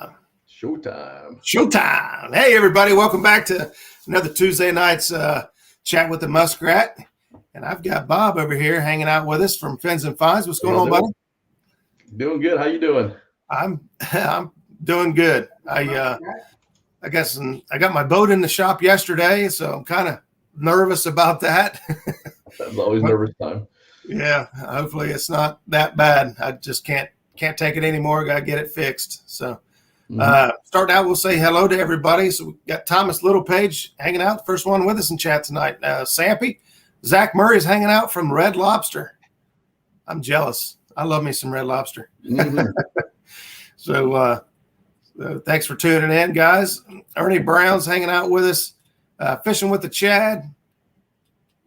Showtime. Showtime. Hey, everybody. Welcome back to another Tuesday night's chat with the Muskrat. And I've got Bob over here hanging out with us from Fins and Finds. What's going on, buddy? Doing good. How you doing? I'm doing good. I guess I got my boat in the shop yesterday, so I'm kind of nervous about that. That's always nervous time. Yeah, hopefully it's not that bad. I just can't take it anymore. Got to get it fixed. So starting out, we'll say hello to everybody. So we've got Thomas Littlepage hanging out, the first one with us in chat tonight. Sampy, Zach Murray's hanging out from Red Lobster. I'm jealous. I love me some Red Lobster. So thanks for tuning in, guys. Ernie Brown's hanging out with us, fishing with the Shad.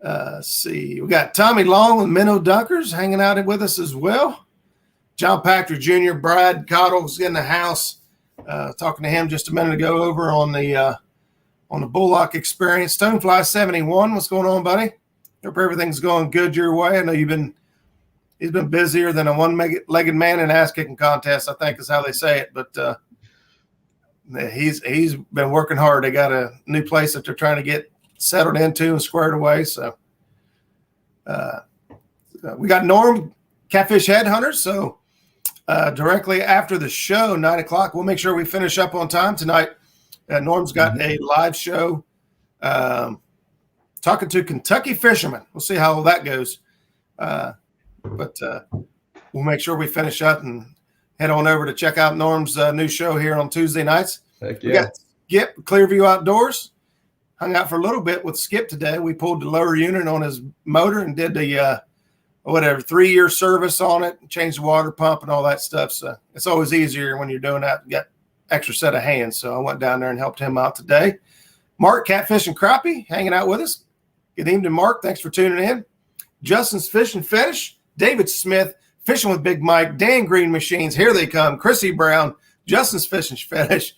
Let's see. We got Tommy Long with Minnow Dunkers hanging out with us as well. John Pachter Jr., Brad Cottle's in the house. Talking to him just a minute ago over on the Bullock Experience. Stonefly 71, what's going on, buddy? Hope everything's going good your way. I know he's been busier than a one-legged man in an ass-kicking contest, I think is how they say it. But he's been working hard. They got a new place that they're trying to get settled into and squared away. So we got Norm, Catfish Headhunters. So directly after the show, 9 o'clock, we'll make sure we finish up on time tonight. Norm's got a live show talking to Kentucky fishermen. We'll see how that goes. But we'll make sure we finish up and head on over to check out Norm's new show here on Tuesday nights. Heck yeah. We got Skip, Clearview Outdoors. Hung out for a little bit with Skip today. We pulled the lower unit on his motor and did the 3-year service on it, changed the water pump and all that stuff. So it's always easier when you're doing that. You got extra set of hands. So I went down there and helped him out today. Mark, Catfish and Crappie, hanging out with us. Good evening, Mark. Thanks for tuning in. Justin's Fish and Finish. David Smith, Fishing with Big Mike. Dan Green Machines, here they come. Chrissy Brown, Justin's Fish and Finish.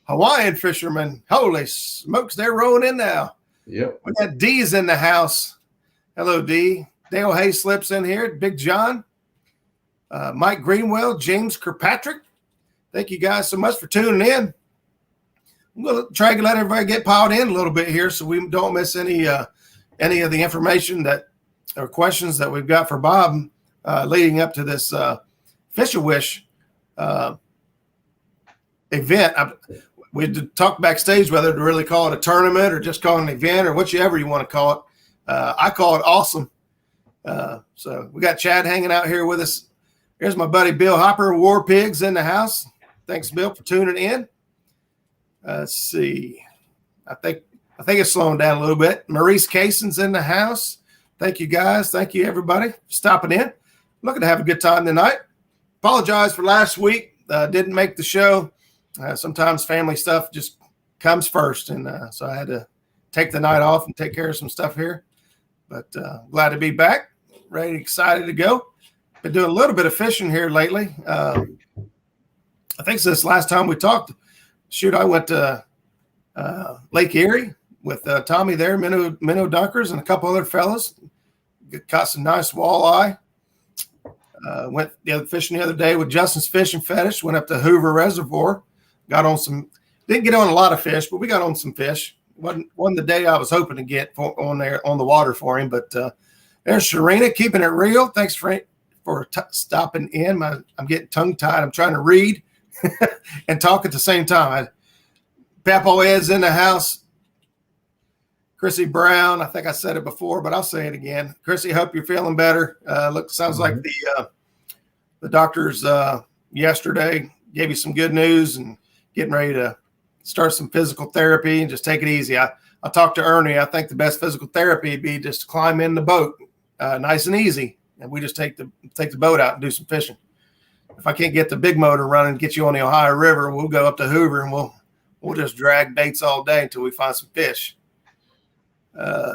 Hawaiian Fisherman. Holy smokes, they're rolling in now. Yep. We got D's in the house. Hello, D. Dale Hayslips in here. Big John. Mike Greenwell. James Kirkpatrick. Thank you guys so much for tuning in. I'm going to try to let everybody get piled in a little bit here so we don't miss any of the information or questions that we've got for Bob leading up to this Fish-A-Wish event. We talked backstage whether to really call it a tournament or just call it an event or whichever you want to call it. I call it awesome. So we got Shad hanging out here with us. Here's my buddy Bill Hopper, War Pigs, in the house. Thanks, Bill, for tuning in. Let's see. I think it's slowing down a little bit. Maurice Cason's in the house. Thank you, guys. Thank you, everybody, for stopping in. Looking to have a good time tonight. Apologize for last week. Didn't make the show. Sometimes family stuff just comes first, and so I had to take the night off and take care of some stuff here. But glad to be back, ready, excited to go. Been doing a little bit of fishing here lately. I think since last time we talked, I went to Lake Erie with Tommy there, Minnow Dunkers, and a couple other fellas. Caught some nice walleye. Went fishing the other day with Justin's Fish and Fetish. Went up to Hoover Reservoir. Got on some. Didn't get on a lot of fish, but we got on some fish. Wasn't the day I was hoping to get on the water for him. But there's Sharina keeping it real. Thanks for stopping in. I'm getting tongue tied. I'm trying to read and talk at the same time. Papo Ed's in the house. Chrissy Brown, I think I said it before, but I'll say it again. Chrissy, hope you're feeling better. Sounds like the doctors yesterday gave you some good news and getting ready to start some physical therapy and just take it easy. I talked to Ernie. I think the best physical therapy would be just to climb in the boat, nice and easy, and we just take the boat out and do some fishing. If I can't get the big motor running, get you on the Ohio River, we'll go up to Hoover and we'll just drag baits all day until we find some fish.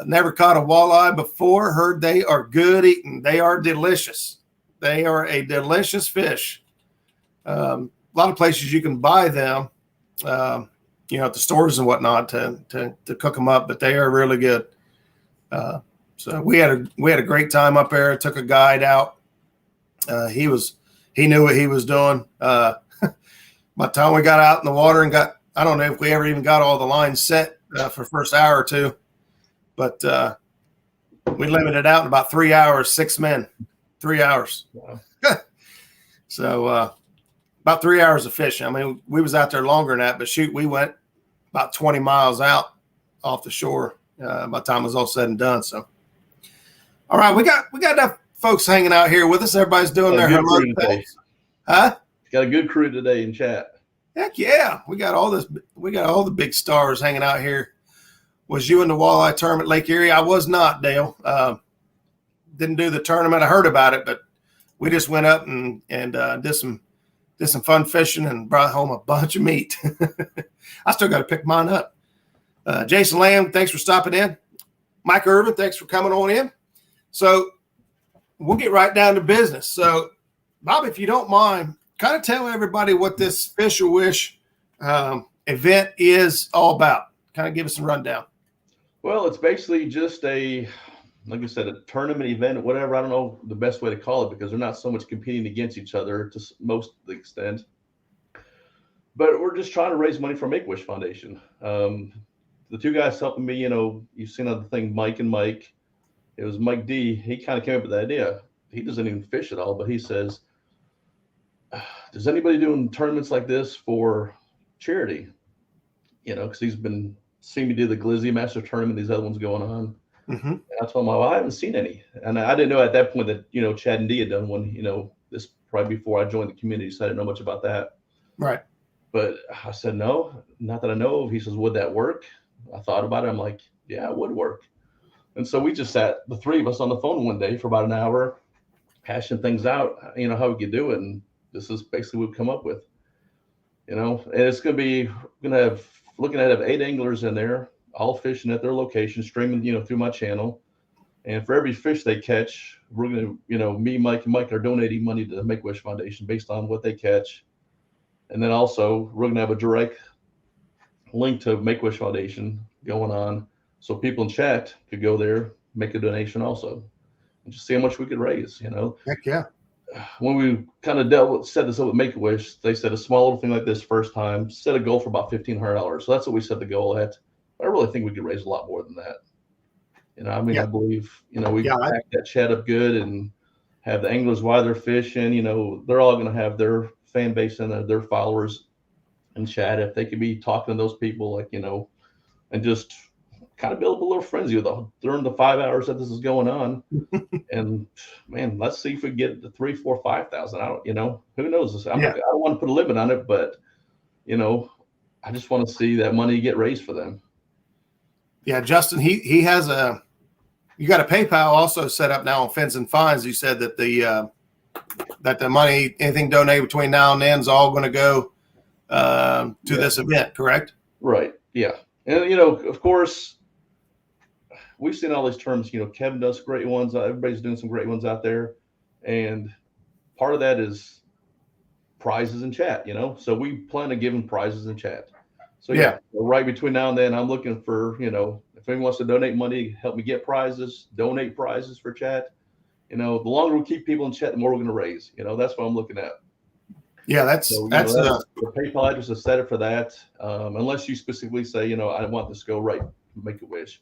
Never caught a walleye before. Heard they are good eating. They are delicious. They are a delicious fish. A lot of places you can buy them, at the stores and whatnot to cook them up, but they are really good. So we had a great time up there. Took a guide out. He knew what he was doing. by the time we got out in the water and I don't know if we ever even got all the lines set for the first hour or two, but we limited out in about 3 hours, 6 men, 3 hours. Wow. So about 3 hours of fishing. I mean, we was out there longer than that, but shoot, we went about 20 miles out off the shore by the time it was all said and done. So, all right, we got enough folks hanging out here with us. Everybody's doing their heroic things. Huh? Got a good crew today in chat. Heck yeah. We got all the big stars hanging out here. Was you in the walleye tournament, Lake Erie? I was not, Dale. Didn't do the tournament. I heard about it, but we just went up and did some fun fishing and brought home a bunch of meat. I still got to pick mine up. Jason Lamb, thanks for stopping in. Mike Irvin, thanks for coming on in. So we'll get right down to business. So, Bob, if you don't mind, kind of tell everybody what this Fish or Wish event is all about. Kind of give us a rundown. Well, it's basically just like I said, a tournament event, whatever. I don't know the best way to call it because they're not so much competing against each other to most of the extent. But we're just trying to raise money for Make-A-Wish Foundation. The two guys helping me, you've seen on the thing, Mike and Mike. It was Mike D. He kind of came up with the idea. He doesn't even fish at all, but he says, does anybody doing tournaments like this for charity? Because he's been seeing me do the Glizzy Master Tournament, these other ones going on. Mm-hmm. And I told him, well, I haven't seen any. And I didn't know at that point that, Chad and D had done one, this probably before I joined the community, so I didn't know much about that. Right. But I said, no, not that I know of. He says, would that work? I thought about it. I'm like, yeah, it would work. And so we just sat, the three of us, on the phone one day for about an hour, hashing things out, how we could do it. And this is basically what we've come up with, and it's going to be, looking at 8 anglers in there, all fishing at their location, streaming, through my channel. And for every fish they catch, we're going to, me, Mike, and Mike are donating money to the Make-A-Wish Foundation based on what they catch. And then also we're going to have a direct link to Make-A-Wish Foundation going on, so people in chat could go there, make a donation also, and just see how much we could raise. Heck yeah. When we kind of set this up with Make-A-Wish, they said a small little thing like this first time, set a goal for about $1,500. So that's what we set the goal at. I really think we could raise a lot more than that. I believe, we pack that chat up good and have the anglers while they're fishing. They're all going to have their fan base and their followers in chat. If they could be talking to those people, and just kind of build up a little frenzy with them during the 5 hours that this is going on. And man, let's see if we get the 3,000, 4,000, 5,000. Who knows? I don't want to put a limit on it, but I just want to see that money get raised for them. Yeah, Justin, he has you got a PayPal also set up now on Fins and Finds. You said that the money, anything donated between now and then, is all going to go to this event, correct? Right. Yeah. And of course, we've seen all these terms. Kevin does great ones. Everybody's doing some great ones out there, and part of that is prizes in chat. So we plan on giving prizes in chat. So right between now and then, I'm looking for if anyone wants to donate money, help me get prizes, donate prizes for chat. The longer we keep people in chat, the more we're going to raise. That's what I'm looking at. Yeah, that's the PayPal address is set up for that. Unless you specifically say, I want this to go right to Make-A-Wish.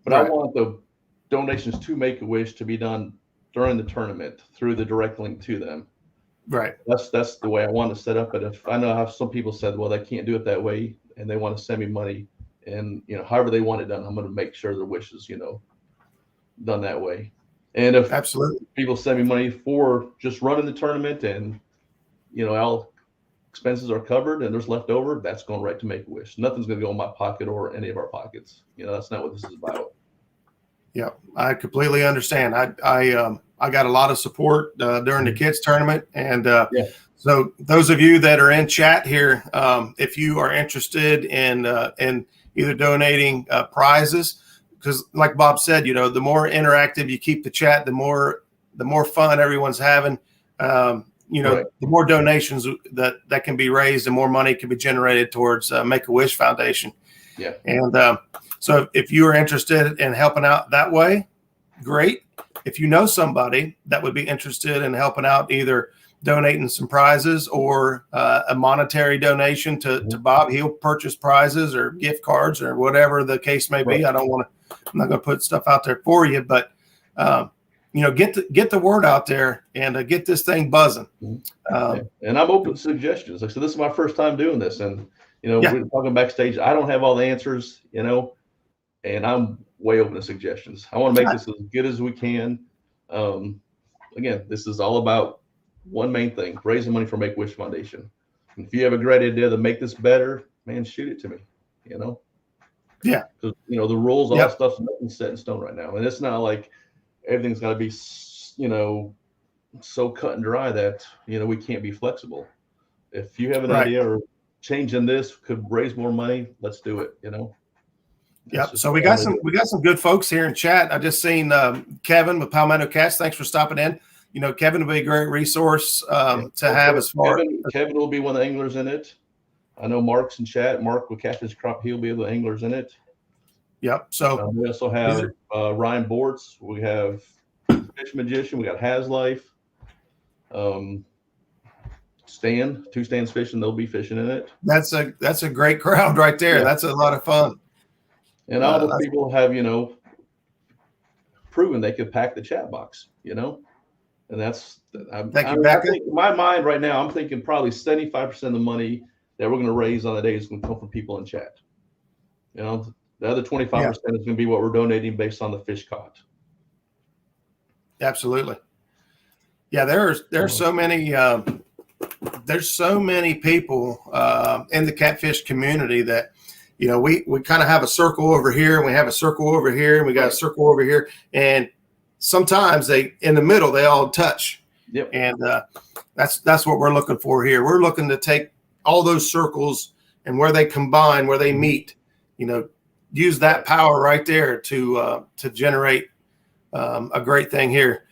But right. I want the donations to Make-A-Wish to be done during the tournament through the direct link to them. Right. That's the way I want to set up it. If I know how some people said, well, they can't do it that way, and they want to send me money, and however they want it done, I'm going to make sure their wish is done that way. And if absolutely people send me money for just running the tournament, and all expenses are covered and there's left over, that's going right to Make-A-Wish. Nothing's going to go in my pocket or any of our pockets. That's not what this is about. Yeah, I completely understand. I got a lot of support during the kids tournament, and so those of you that are in chat here, if you are interested in either donating prizes, because like Bob said, the more interactive you keep the chat, the more fun everyone's having. Right. The more donations that can be raised, and more money can be generated towards Make-A-Wish Foundation. Yeah. And so if you are interested in helping out that way, great. If you know somebody that would be interested in helping out, either donating some prizes or a monetary donation to Bob. He'll purchase prizes or gift cards or whatever the case may be. Right. I'm not going to put stuff out there for you, but get the word out there and get this thing buzzing. And I'm open to suggestions. Like I said, this is my first time doing this, and we're talking backstage. I don't have all the answers, and I'm way open to suggestions. I want to make this as good as we can. Again, this is all about one main thing: raising money for Make-A-Wish Foundation. And if you have a great idea to make this better, man, shoot it to me. Yeah. Because the rules, all that stuff's nothing set in stone right now, and it's not like everything's got to be, so cut and dry that we can't be flexible. If you have an idea or changing this could raise more money, let's do it. Yep. So we got some good folks here in chat. I just seen Kevin with Palmetto Cats. Thanks for stopping in. Kevin will be a great resource to have as far. Kevin will be one of the anglers in it. I know Mark's in chat. Mark with Catfish Crop, he'll be the anglers in it. Yep. So we also have Ryan Bortz. We have Fish Magician. We got Has Life. Two Stands Fishing. They'll be fishing in it. That's a great crowd right there. Yeah. That's a lot of fun. And all the people have proven they could pack the chat box. And that's I think in my mind right now. I'm thinking probably 75% of the money that we're going to raise on the day is going to come from people in chat. The other 25% is going to be what we're donating based on the fish caught. Absolutely. Yeah, there's so many people in the catfish community that we kind of have a circle over here, and we have a circle over here, and we got a circle over here, and sometimes in the middle they all touch. Yep. And that's what we're looking for here. We're looking to take all those circles and where they combine, where they meet, use that power right there to generate a great thing here.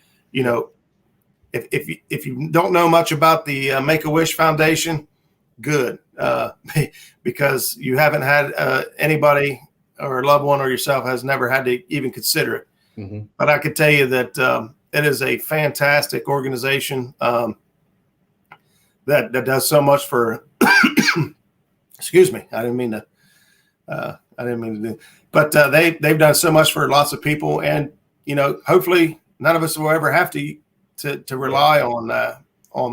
If you don't know much about the Make-A-Wish Foundation, good, because you haven't had anybody or a loved one or yourself has never had to even consider it. Mm-hmm. But I could tell you that it is a fantastic organization that does so much for. Excuse me, I didn't mean to do. But they've done so much for lots of people, and hopefully none of us will ever have to rely on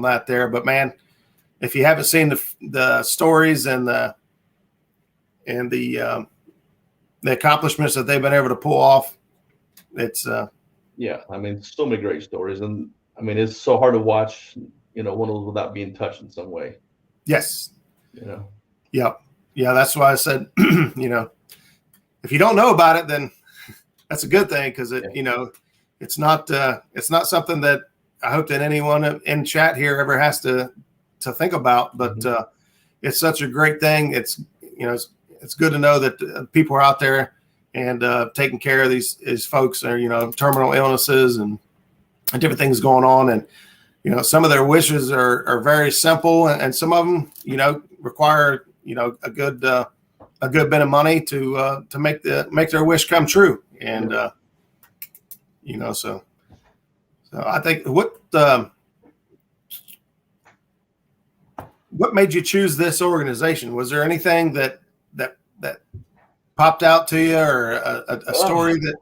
that there. But man, if you haven't seen the stories and the accomplishments that they've been able to pull off, it's so many great stories, and it's so hard to watch one of those without being touched in some way. Yes. Yep. Yeah, that's why I said if you don't know about it, then that's a good thing, because it's not something that I hope that anyone in chat here ever has to think about, but it's such a great thing. It's it's good to know that people are out there and taking care of these folks that are terminal illnesses and different things going on, and some of their wishes are very simple, and some of them require a good bit of money to make their wish come true, and so I think what made you choose this organization? Was there anything that popped out to you, or a story that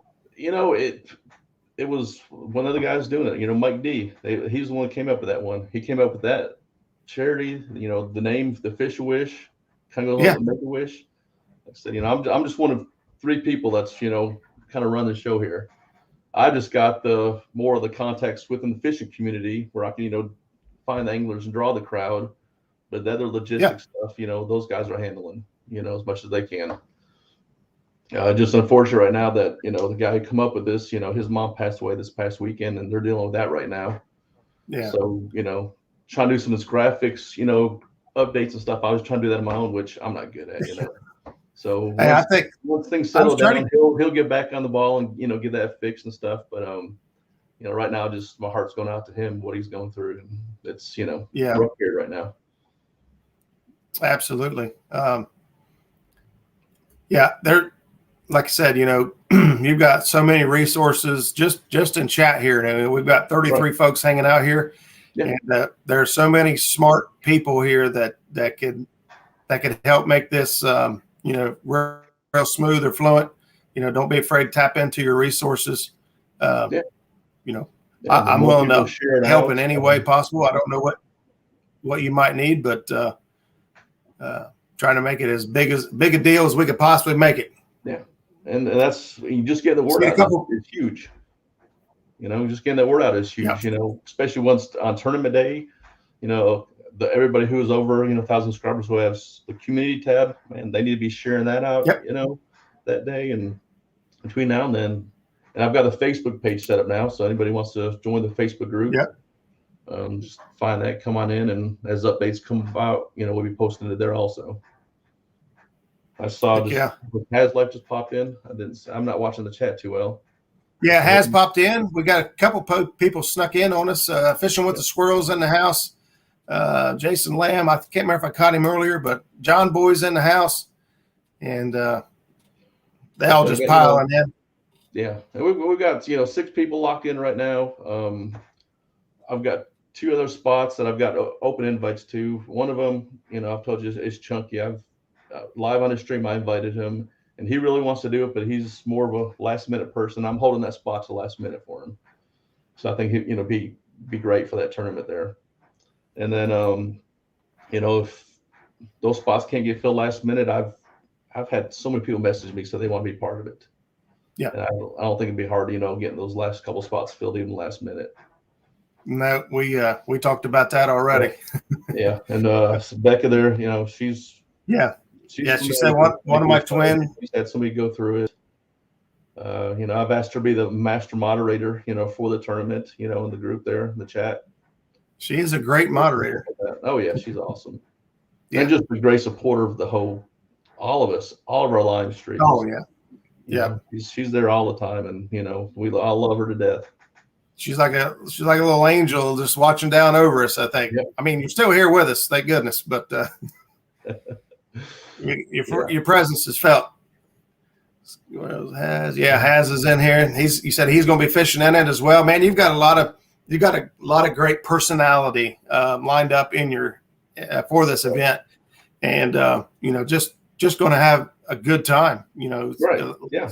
it was one of the guys doing it, Mike D. He's the one that came up with that one. He came up with that charity, the name, the Fish Wish, kind of goes on to Make a Wish. I said, I'm just one of three people that's kind of run the show here. I just got the more of the context within the fishing community where I can find the anglers and draw the crowd, but the other logistics stuff, those guys are handling as much as they can. Just unfortunate right now that the guy who come up with this, his mom passed away this past weekend, and they're dealing with that right now. Yeah. So trying to do some of this graphics, updates and stuff. I was trying to do that on my own, which I'm not good at. So I think once things settle down, he'll get back on the ball and get that fixed and stuff. But right now, just my heart's going out to him, what he's going through, and it's rough here right now. Absolutely. They're like I said, you've got so many resources just in chat here. We've got 33 folks hanging out here, Yeah. And there are so many smart people here that could help make this real smooth or fluent. Don't be afraid to tap into your resources. Yeah. Yeah, I'm willing to share help in any way possible. I don't know what you might need, but trying to make it as big a deal as we could possibly make it. Yeah, and that's, you just get the word out. It's huge. Just getting that word out is huge. Yeah. Especially once on tournament day. Everybody who is over 1,000 subscribers who has the community tab, man, they need to be sharing that out. Yep. That day, and between now and then. And I've got a Facebook page set up now, so anybody wants to join the Facebook group, just find that, come on in, and as updates come about, we'll be posting it there also. I saw Has Life just popped in. I'm not watching the chat too well. Yeah, Has popped in. We got a couple people snuck in on us. Fishing with the Squirrels in the house. Jason Lamb, I can't remember if I caught him earlier, but John Boy's in the house, and they all just piling in. Yeah, and we've got 6 people locked in right now. I've got 2 other spots that I've got open invites to. One of them, I've told you, is Chunky. I've live on his stream, I invited him, and he really wants to do it, but he's more of a last minute person. I'm holding that spot to last minute for him, so I think he'd be great for that tournament there. And then if those spots can't get filled last minute, I've had so many people message me, so they want to be part of it. Yeah, and I don't think it'd be hard, getting those last couple spots filled even last minute. No, we talked about that already. Yeah, and Becca there, she's she said one of my twins. She's had somebody go through it. I've asked her to be the master moderator, for the tournament, in the group there, in the chat. She is a great moderator. Oh yeah, she's awesome. Yeah. And just a great supporter of all of our live streams. Oh yeah. She's there all the time, and I love her to death. She's like a little angel just watching down over us, I think. Yep. I mean, you're still here with us, thank goodness, but your presence is felt. Has is in here, and he said he's going to be fishing in it as well. Man, you've got a lot of great personality lined up in your for this event, and just going to have a good time, Right. Yeah.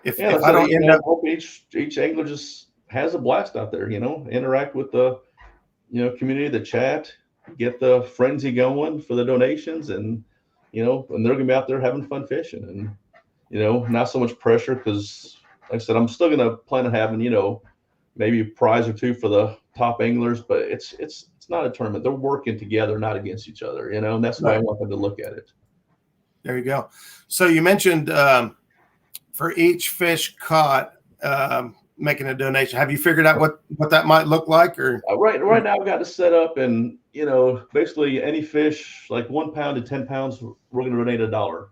If I don't end up, hope each angler just has a blast out there, interact with the, community, the chat, get the frenzy going for the donations, and, and they're going to be out there having fun fishing, and, not so much pressure, because like I said, I'm still going to plan on having, maybe a prize or 2 for the top anglers, but it's not a tournament. They're working together, not against each other, and that's why I want them to look at it. There you go. So you mentioned for each fish caught, making a donation. Have you figured out what that might look like? Or right now I've got to set up, and basically any fish like 1 pound to 10 pounds, we're going to donate $1,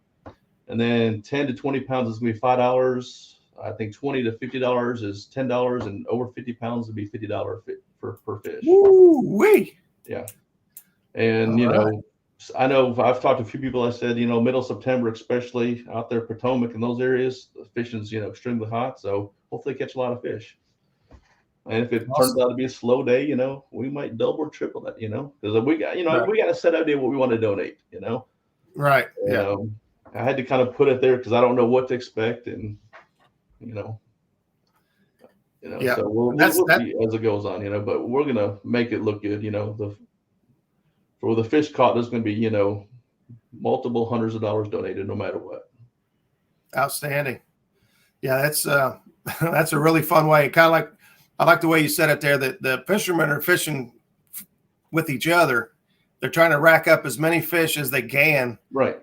and then 10 to 20 pounds is going to be $5. I think $20 to $50 is $10, and over 50 pounds would be $50 per fish. Woo-wee. Yeah, and I know I've talked to a few people. I said, middle of September, especially out there, Potomac and those areas, the fishing's, extremely hot. So hopefully catch a lot of fish. And if it turns out to be a slow day, we might double or triple that, because we got, we got a set idea what we want to donate, Right. And, I had to kind of put it there because I don't know what to expect, and, so we'll see as it goes on, but we're going to make it look good, for the fish caught, there's going to be, multiple hundreds of dollars donated no matter what. Outstanding. Yeah, that's a really fun way. I like the way you said it there, that the fishermen are fishing with each other. They're trying to rack up as many fish as they can. Right.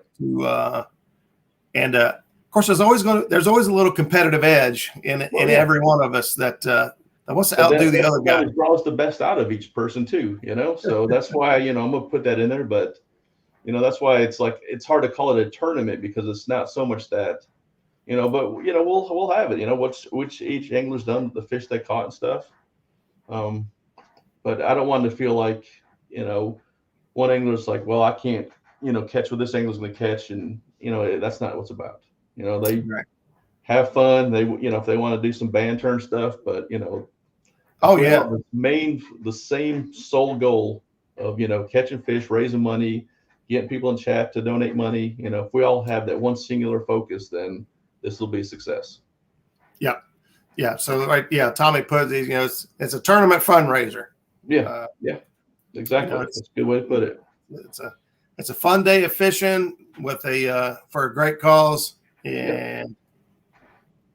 And of course, there's always a little competitive edge in every one of us that wants to outdo the other guy. Draws the best out of each person too, So that's why, I'm gonna put that in there. But that's why it's hard to call it a tournament, because it's not so much that, but we'll have it, which each angler's done, the fish they caught and stuff. But I don't want to feel like, one angler's like, well, I can't, catch what this angler's gonna catch, and that's not what it's about. They have fun. They, if they want to do some banter and stuff, but Oh We yeah. all have the same sole goal of, catching fish, raising money, getting people in chat to donate money. If we all have that one singular focus, then this will be a success. Yeah. Yeah. So yeah, Tommy put these, it's a tournament fundraiser. Yeah. Yeah. Exactly. That's a good way to put it. It's a fun day of fishing with for a great cause. And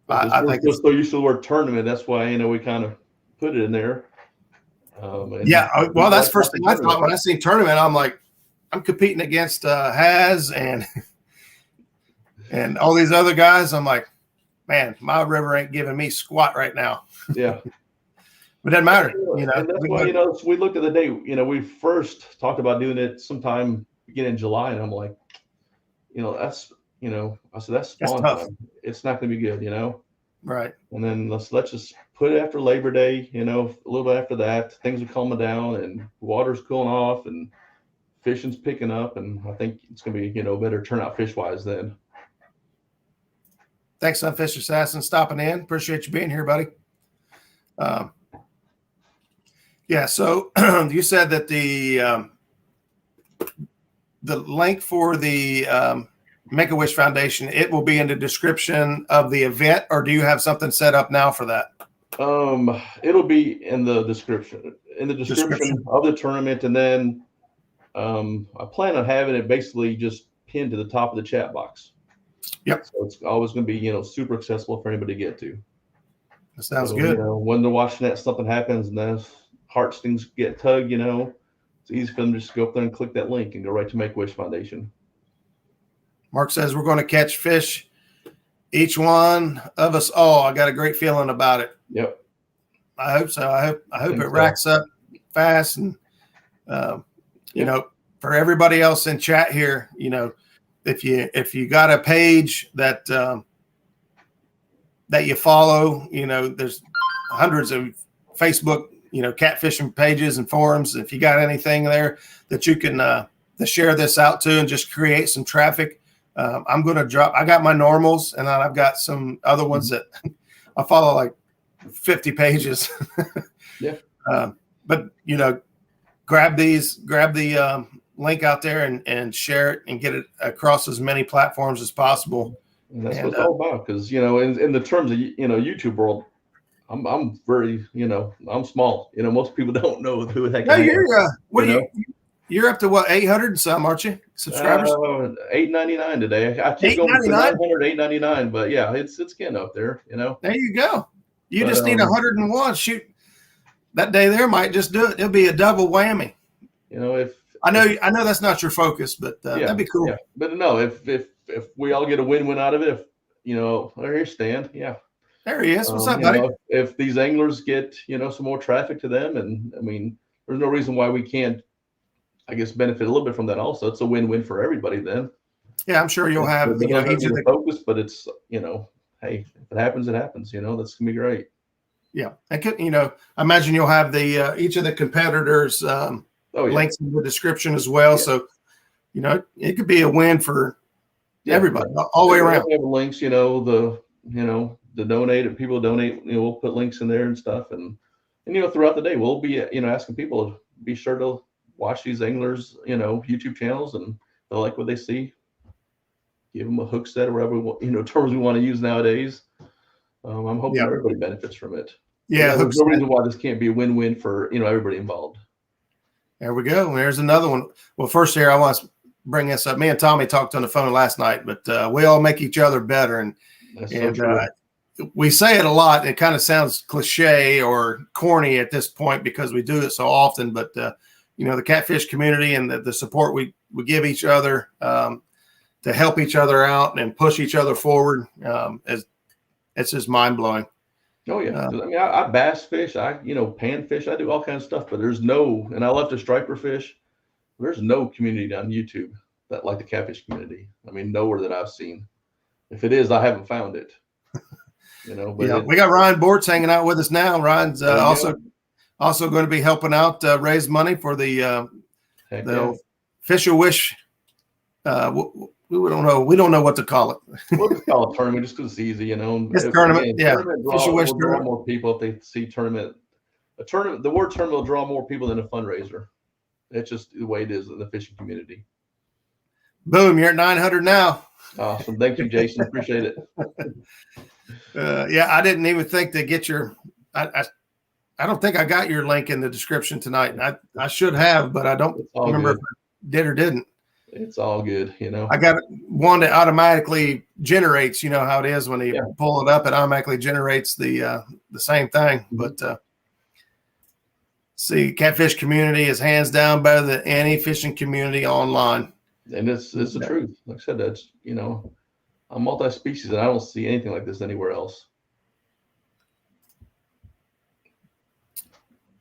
I think we're so used to the word tournament. That's why, we kind of put it in there. Well, that's the first thing I thought when I seen tournament. I'm like, I'm competing against Has and all these other guys. I'm like, man, my river ain't giving me squat right now. Yeah. But it doesn't matter. And that's why, we looked at the day, we first talked about doing it sometime beginning in July. And I'm like, that's, I said, that's spawn time. It's not going to be good, Right. And then let's just put it after Labor Day, a little bit after that, things are calming down and water's cooling off and fishing's picking up. And I think it's going to be, better turnout fish wise then. Thanks, Sunfish Assassin, stopping in. Appreciate you being here, buddy. Yeah. So you said that the link for the Make-A-Wish Foundation, it will be in the description of the event, or do you have something set up now for that? It'll be in the description of the tournament. And then I plan on having it basically just pinned to the top of the chat box. Yep. So it's always going to be, super accessible for anybody to get to. That sounds good. When they're watching that, something happens and the heartstrings get tugged, it's easy for them to just go up there and click that link and go right to Make-A-Wish Foundation. Mark says we're going to catch fish, each one of us. Oh, I got a great feeling about it. Yep. I hope so. I hope it racks up fast. And, for everybody else in chat here, if you got a page that you follow, there's hundreds of Facebook, catfishing pages and forums. If you got anything there that you can to share this out to and just create some traffic, I'm going to drop. I got my normals, and then I've got some other ones that I follow, like 50 pages. Yeah. But grab the link out there and share it and get it across as many platforms as possible. And that's what it's all about. Because in the terms of YouTube world, I'm very I'm small. Most people don't know who the heck. No, you're up to what, 800 and some, aren't you? Subscribers? 899 today. I keep going to 900, 899, but yeah, it's getting up there. There you go. You just need 101. Shoot, that day there might just do it. It'll be a double whammy. If I know that's not your focus, but that'd be cool. Yeah. But no, if we all get a win-win out of it, here's Stan. Yeah. There he is. What's up, buddy? If these anglers get, some more traffic to them, and there's no reason why we can't, I guess, benefit a little bit from that also. It's a win-win for everybody then. Yeah, I'm sure you'll have, each of the focus, but it's, hey, if it happens, it happens, that's going to be great. Yeah. I imagine you'll have the, each of the competitors, links in the description as well. Yeah. So, it could be a win for everybody all the way around. We have links, the donate, and people donate, we'll put links in there and stuff. And throughout the day, we'll be, asking people to be sure to watch these anglers, YouTube channels, and they like what they see. Give them a hook set or whatever, terms we want to use nowadays. I'm hoping everybody benefits from it. Yeah. There's no reason why this can't be a win-win for, everybody involved. There we go. There's another one. Well, first here, I want to bring this up. Me and Tommy talked on the phone last night, but we all make each other better. And we say it a lot. It kind of sounds cliche or corny at this point because we do it so often. But, the catfish community and the support we give each other to help each other out and push each other forward, it's just mind-blowing. Oh, yeah. I bass fish, pan fish, I do all kinds of stuff, but and I love to striper fish. There's no community on YouTube that like the catfish community. Nowhere that I've seen. If it is, I haven't found it. But we got Ryan Bortz hanging out with us now. Ryan's also going to be helping out raise money for the Fish-A-Wish. We don't know what to call it. We'll just call it tournament just because it's easy, It's tournament, yeah. Tournament draw more people if they see tournament. a tournament, the word tournament will draw more people than a fundraiser. It's just the way it is in the fishing community. Boom, you're at 900 now. Awesome. Thank you, Jason. Appreciate it. Yeah, I didn't even think to get your, I don't think I got your link in the description tonight. I should have, but I don't remember if I did or didn't. It's all good, you know. I got one that automatically generates, you know how it is when you pull it up, it automatically generates the same thing. But see, catfish community is hands down better than any fishing community online. And it's the truth. Like I said, that's, you know, I'm multi-species and I don't see anything like this anywhere else.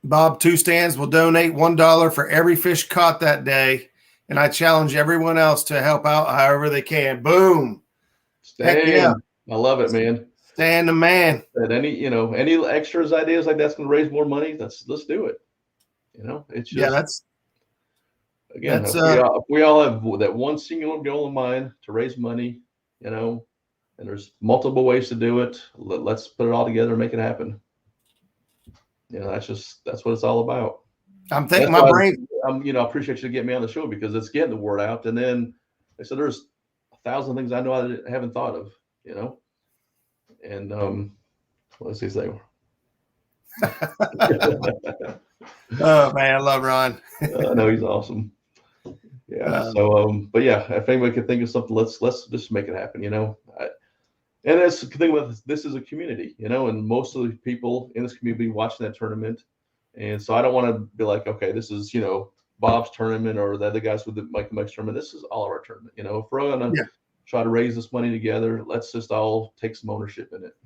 Bob, 2 stands will donate $1 for every fish caught that day. And I challenge everyone else to help out however they can. Boom. Stan, yeah. I love it, man. Stan the man. Any extras ideas like that's going to raise more money, let's do it. You know, it's just, if we all have that one singular goal in mind to raise money, you know, and there's multiple ways to do it. Let's put it all together and make it happen. You know, that's what it's all about. I'm thinking my brain. I appreciate you getting me on the show because it's getting the word out. And then I said, there's 1,000 things I know I haven't thought of, you know. And what does he say? Oh man, I love Ron. I know he's awesome. Yeah. But yeah, if anybody can think of something, let's just make it happen, you know. And that's the thing with this is a community, you know, and most of the people in this community watching that tournament. And so I don't want to be like, okay, this is, you know, Bob's tournament or the other guys with the Mike Mike's tournament. This is all of our tournament. You know, if we're going to try to raise this money together, let's just all take some ownership in it.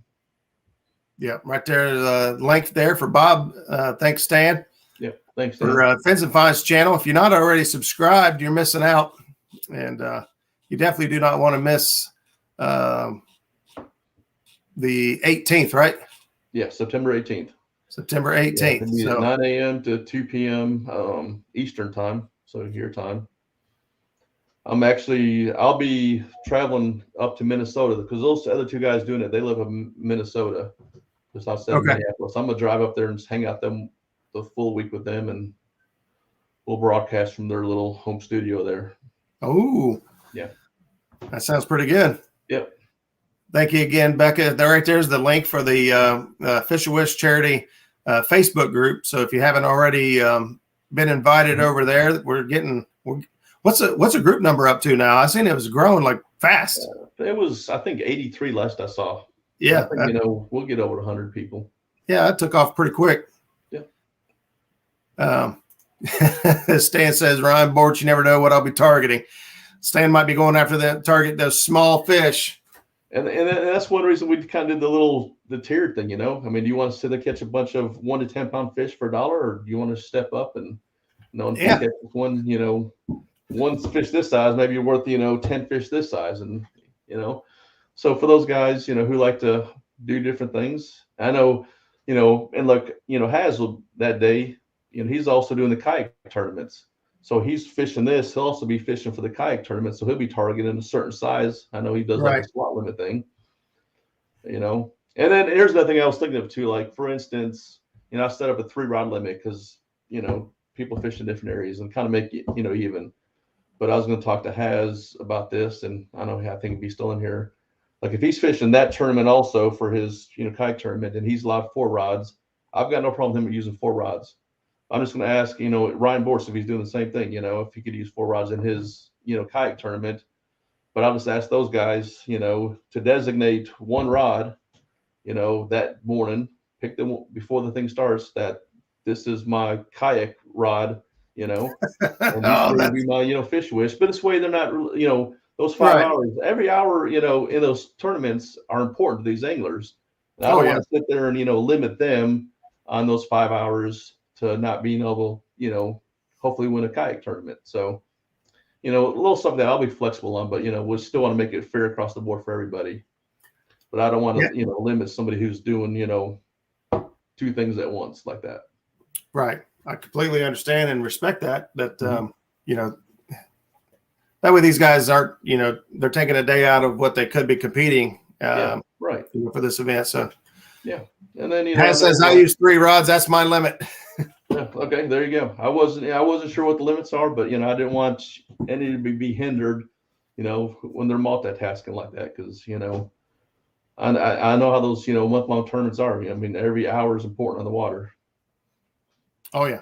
Yeah, right there. Link there for Bob. Thanks, Stan. Yeah, thanks, Stan. For Fins and Finds channel. If you're not already subscribed, you're missing out. And you definitely do not want to miss the 18th, right? Yeah, September 18th. September 18th. Yeah, so 9 a.m. to 2 p.m. Eastern time, so your time. I'll be traveling up to Minnesota because those other 2 guys doing it, they live in Minnesota, just outside of Minneapolis. I'm gonna drive up there and just hang out the full week with them, and we'll broadcast from their little home studio there. Oh, yeah, that sounds pretty good. Yep. Thank you again, Becca. Right there's the link for the Fish a Wish charity Facebook group. So if you haven't already been invited over there, what's a group number up to now? I seen it was growing like fast. It was, I think, 83 last I saw. Yeah. So I think, we'll get over 100 people. Yeah, it took off pretty quick. Yeah. Stan says, Ryan Borch, you never know what I'll be targeting. Stan might be going after those small fish. And that's one reason we kind of did the tiered thing, you know. I mean, do you want to sit there catch a bunch of 1 to 10 pound fish for $1, or do you want to step up and catch one, one fish this size, maybe you're worth 10 fish this size, and so for those guys who like to do different things, I know and look, Hazel that day, he's also doing the kayak tournaments. So he's fishing this. He'll also be fishing for the kayak tournament. So he'll be targeting a certain size. I know he does like a slot limit thing, And then here's another thing I was thinking of too. Like, for instance, I set up a 3-rod limit because, people fish in different areas and kind of make it, even. But I was going to talk to Haz about this, and I think he'd be still in here. Like, if he's fishing that tournament also for his, kayak tournament, and he's allowed 4 rods, I've got no problem with him using 4 rods. I'm just going to ask, Ryan Borst if he's doing the same thing, if he could use 4 rods in his, kayak tournament. But I'll just ask those guys, to designate 1 rod, that morning, pick them before the thing starts, that this is my kayak rod, and these be my, fish wish. But this way they're not, those 5 hours, every hour, in those tournaments are important to these anglers. And I don't want to sit there and, limit them on those 5 hours to not being able, hopefully win a kayak tournament. So, a little something that I'll be flexible on, but, we still want to make it fair across the board for everybody. But I don't want to, limit somebody who's doing, 2 things at once like that. Right. I completely understand and respect that, that way these guys aren't, they're taking a day out of what they could be competing for this event. So Yeah. And then, Pat says I use 3 rods. That's my limit. Yeah, okay, there you go. I wasn't sure what the limits are, but I didn't want any to be hindered, when they're multitasking like that, because I know how those month-long tournaments are. I mean, every hour is important on the water. Oh yeah.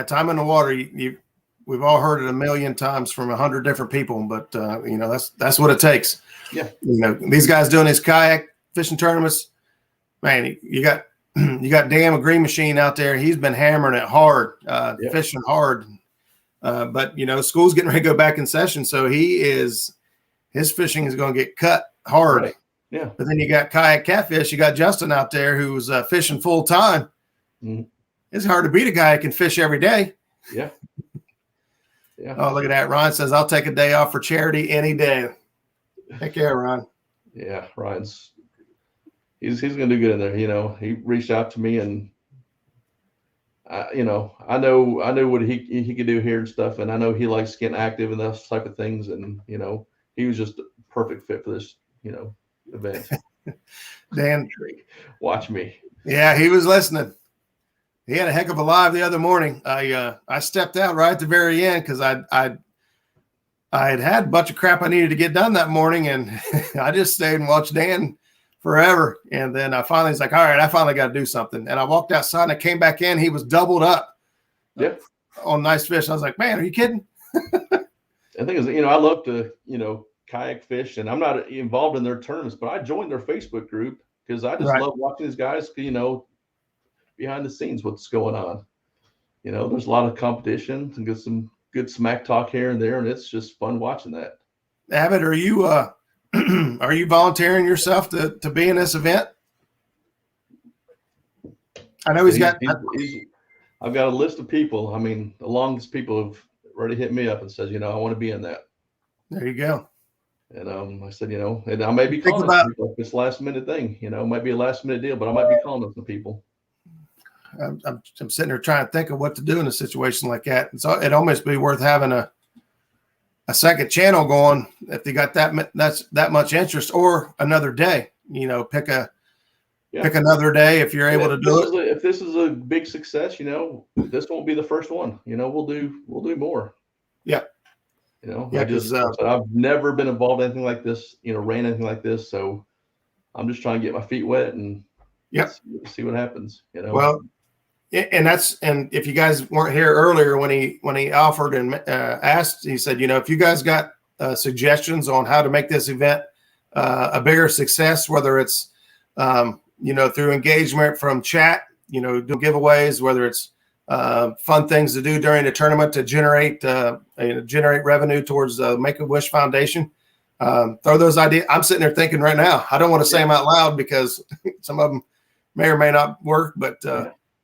Time in the water. We've all heard it a million times from 100 different people, but that's what it takes. Yeah. These guys doing these kayak fishing tournaments, man. You got Dan Green Machine out there. He's been hammering it hard, fishing hard. But school's getting ready to go back in session, so his fishing is going to get cut hard. Right. Yeah. But then you got kayak catfish. You got Justin out there who's fishing full time. Mm-hmm. It's hard to beat a guy who can fish every day. Yeah. Yeah. Oh, look at that. Ron says, I'll take a day off for charity any day. Heck yeah, Ron. Yeah, Ryan's he's going to do good in there. He reached out to me, and I know what he could do here and stuff, and I know he likes getting active and those type of things, and he was just a perfect fit for this event. Dan, watch me. Yeah, he was listening. He had a heck of a live the other morning. I stepped out right at the very end because I had a bunch of crap I needed to get done that morning, and I just stayed and watched Dan forever. And then I finally was like, all right, I finally got to do something. And I walked outside and I came back in. He was doubled up on nice fish. I was like, man, are you kidding? The thing is, I love to, kayak fish, and I'm not involved in their tournaments, but I joined their Facebook group because I just love watching these guys, behind the scenes, what's going on. There's a lot of competition and get some good smack talk here and there, and it's just fun watching that. Abbott, are you are you volunteering yourself to be in this event? I know I've got a list of people. I mean, the longest people have already hit me up and says, I want to be in that. There you go. And I said, and I may be calling them like this last minute thing. It might be a last minute deal, but I might be calling them some people. I'm sitting there trying to think of what to do in a situation like that. So it'd almost be worth having a second channel going if they got that much interest, or another day. Pick another day if you're able to do it. If this is a big success, this won't be the first one. We'll do more. Yeah. I've never been involved in anything like this. Ran anything like this, so I'm just trying to get my feet wet and see what happens. Well. And if you guys weren't here earlier when he offered and asked, he said, if you guys got suggestions on how to make this event a bigger success, whether it's through engagement from chat, do giveaways, whether it's fun things to do during the tournament to generate revenue towards the Make-A-Wish Foundation, throw those ideas. I'm sitting there thinking right now, I don't want to say them out loud because some of them may or may not work, but.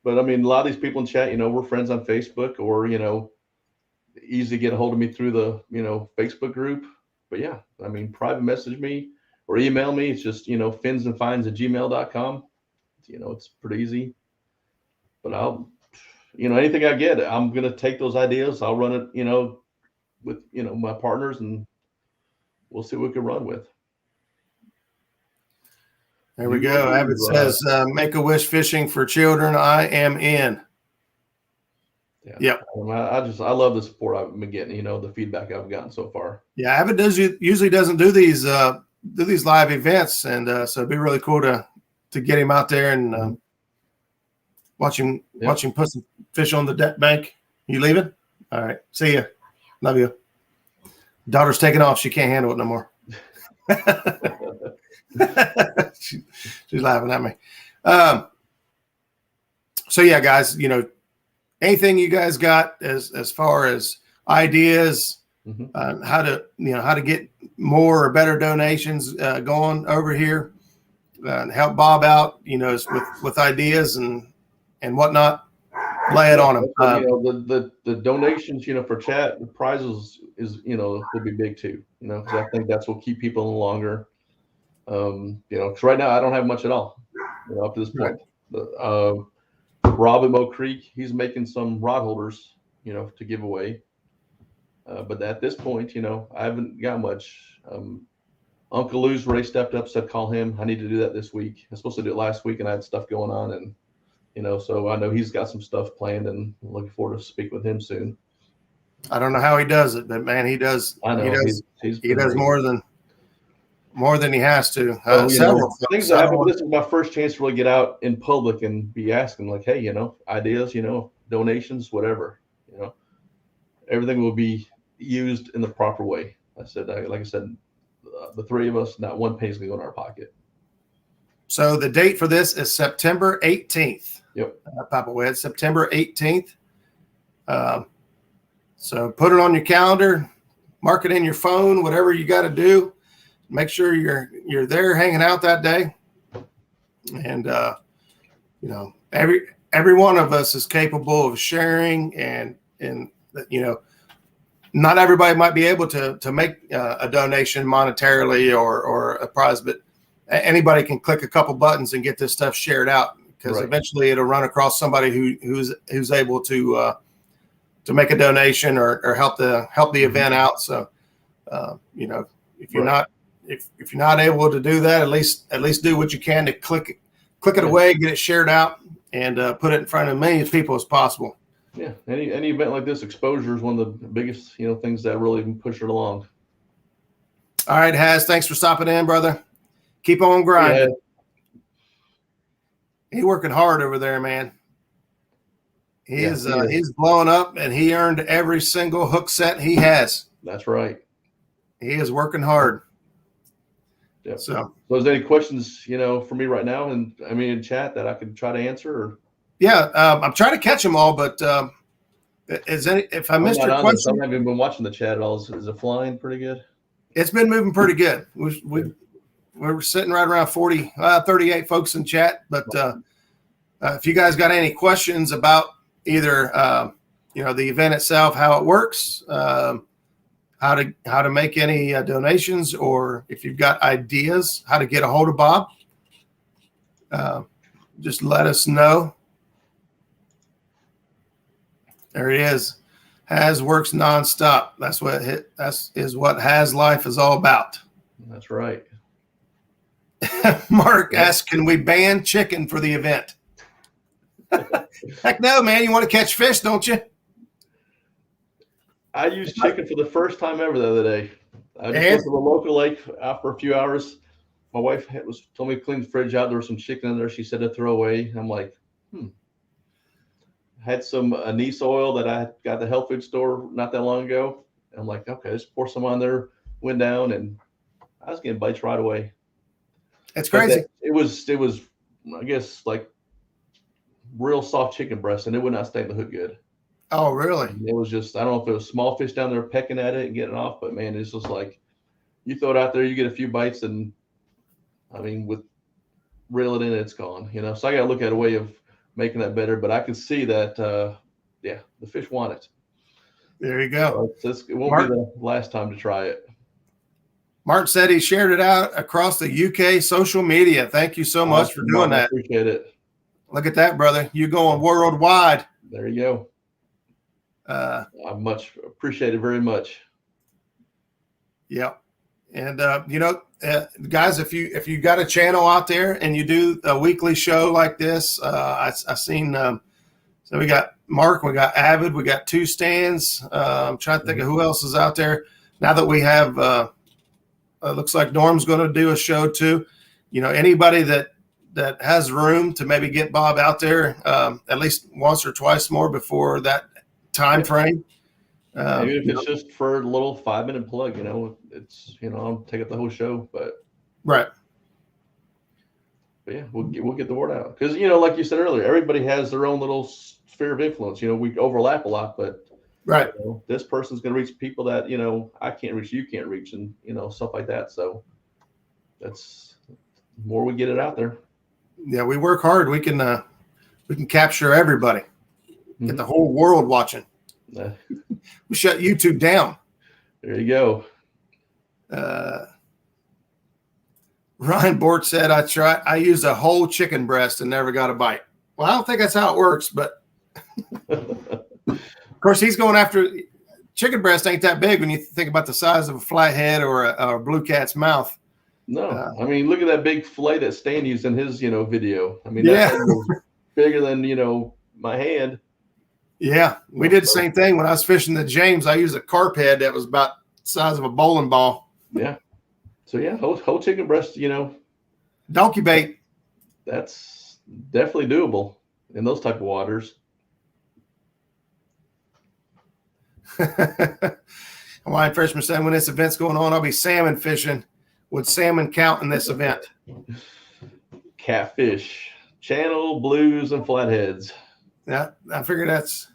But I mean, a lot of these people in chat, we're friends on Facebook, or, easy to get a hold of me through the, Facebook group. But yeah, I mean, private message me or email me. It's just, finsandfinds@gmail.com. It's pretty easy. But I'll, anything I get, I'm going to take those ideas. I'll run it, with, my partners, and we'll see what we can run with. There we go. Abbott says, Make-A-Wish fishing for children. I am in. Yeah. I love the support I've been getting, the feedback I've gotten so far. Yeah. Abbott usually doesn't do these live events. And so it'd be really cool to get him out there and watch him put some fish on the deck bank. You leaving? All right. See ya. Love you. Daughter's taking off. She can't handle it no more. She's laughing at me. So yeah, guys, anything you guys got as far as ideas, how to get more or better donations going over here, and help Bob out, with ideas and whatnot, lay it on him. The donations, for chat, the prizes is, will be big too, because I think that's what keep people in longer. Because right now I don't have much at all, up to this point. Rob at Mo Creek, he's making some rod holders, to give away. But at this point, I haven't got much. Uncle Lou's really stepped up, said call him. I need to do that this week. I was supposed to do it last week, and I had stuff going on, and so I know he's got some stuff planned, and I'm looking forward to speak with him soon. I don't know how he does it, but man, he does. I know he does more than he has to. Several things that happen. This is my first chance to really get out in public and be asking, like, hey, ideas, donations, whatever. Everything will be used in the proper way. Like I said, the three of us, not one penny's gonna go in our pocket. So the date for this is September 18th. Yep. Papa Wed, September 18th. So put it on your calendar, mark it in your phone, whatever you got to do. Make sure you're there hanging out that day. And every one of us is capable of sharing, and not everybody might be able to make a donation monetarily or a prize, but anybody can click a couple buttons and get this stuff shared out, because eventually it'll run across somebody who's able to make a donation or help the event out. So if you're not if you're not able to do that, at least do what you can to click it away, get it shared out, and put it in front of as many people as possible. Yeah, any event like this, exposure is one of the biggest things that really push it along. All right, Haz, thanks for stopping in, brother. Keep on grinding. He's working hard over there, man. He's blowing up, and he earned every single hook set he has. That's right. He is working hard. Yep. So is there any questions, for me right now, and in chat that I could try to answer? Or? Yeah, I'm trying to catch them all, but if I missed your question, I haven't been watching the chat at all. Is it flying pretty good? It's been moving pretty good. We're sitting right around 38 folks in chat, but if you guys got any questions about either the event itself, how it works, how to make any donations, or if you've got ideas how to get a hold of Bob, just let us know. There he is. Haz works nonstop. That's what Haz life is all about. That's right. Mark asks, can we ban chicken for the event? Heck no, man. You want to catch fish, don't you? I used chicken for the first time ever the other day. I just went to the local lake for a few hours. My wife told me to clean the fridge out. There was some chicken in there. She said to throw away. I'm like, Had some anise oil that I got at the health food store not that long ago. And I'm like, okay, let's pour some on there. Went down, and I was getting bites right away. It's crazy. It was, I guess, like real soft chicken breast, and it would not stay in the hook good. Oh, really? It was just, I don't know if it was small fish down there pecking at it and getting off, but man, it's just like you throw it out there, you get a few bites, and reel it in, it's gone. So I got to look at a way of making that better, but I can see that, the fish want it. There you go. So it won't be the last time to try it. Martin said he shared it out across the UK social media. Thank you so much for doing that. I appreciate it. Look at that, brother. You're going worldwide. There you go. I much appreciate it very much. Yeah. And, guys, if you got a channel out there and you do a weekly show like this, I seen, so we got Mark, we got Avid, we got Two Stands. I'm trying to think of who else is out there now that we have, looks like Norm's going to do a show too. Anybody that has room to maybe get Bob out there at least once or twice more before that time frame. Maybe if it's just for a little 5-minute plug, it's, I'll take up the whole show, but right. But yeah, we'll get the word out. Because, like you said earlier, everybody has their own little sphere of influence. We overlap a lot, but right. This person's going to reach people that, I can't reach, you can't reach, and, stuff like that. So that's the more we get it out there. Yeah, we work hard. We can capture everybody, get the whole world watching. We shut YouTube down. There you go. Ryan Bort said, I used a whole chicken breast and never got a bite. Well, I don't think that's how it works, but of course he's going after chicken breast. Ain't that big when you think about the size of a flathead or a blue cat's mouth. No, I mean, look at that big fillet that Stan used in his, video. I mean, Yeah. that thing was bigger than, my hand. Yeah, we did the same thing when I was fishing the James. I used a carp head that was about the size of a bowling ball. Yeah. So yeah, whole chicken breast, Donkey bait. that's definitely doable in those type of waters. Hawaiian Freshman saying, when this event's going on, I'll be salmon fishing. Would salmon count in this event? Catfish, channel, blues, and flatheads. Yeah, I figure that's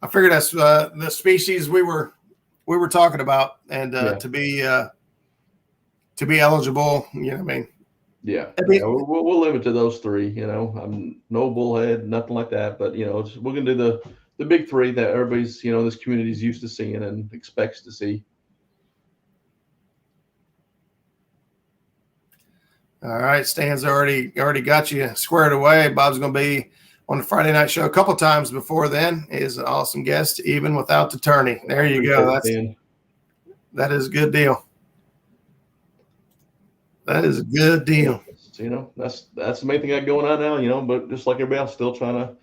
the species we were talking about, and to be eligible, I mean. Yeah, we'll limit to those three. I'm no bullhead, nothing like that. But we're gonna do the big three that everybody's this community is used to seeing and expects to see. All right, Stan's already got you squared away. Bob's going to be on the Friday night show a couple times before then. He's an awesome guest, even without the tourney. There you go. That is a good deal. That is a good deal. That's the main thing I got going on now. But just like everybody else, still trying to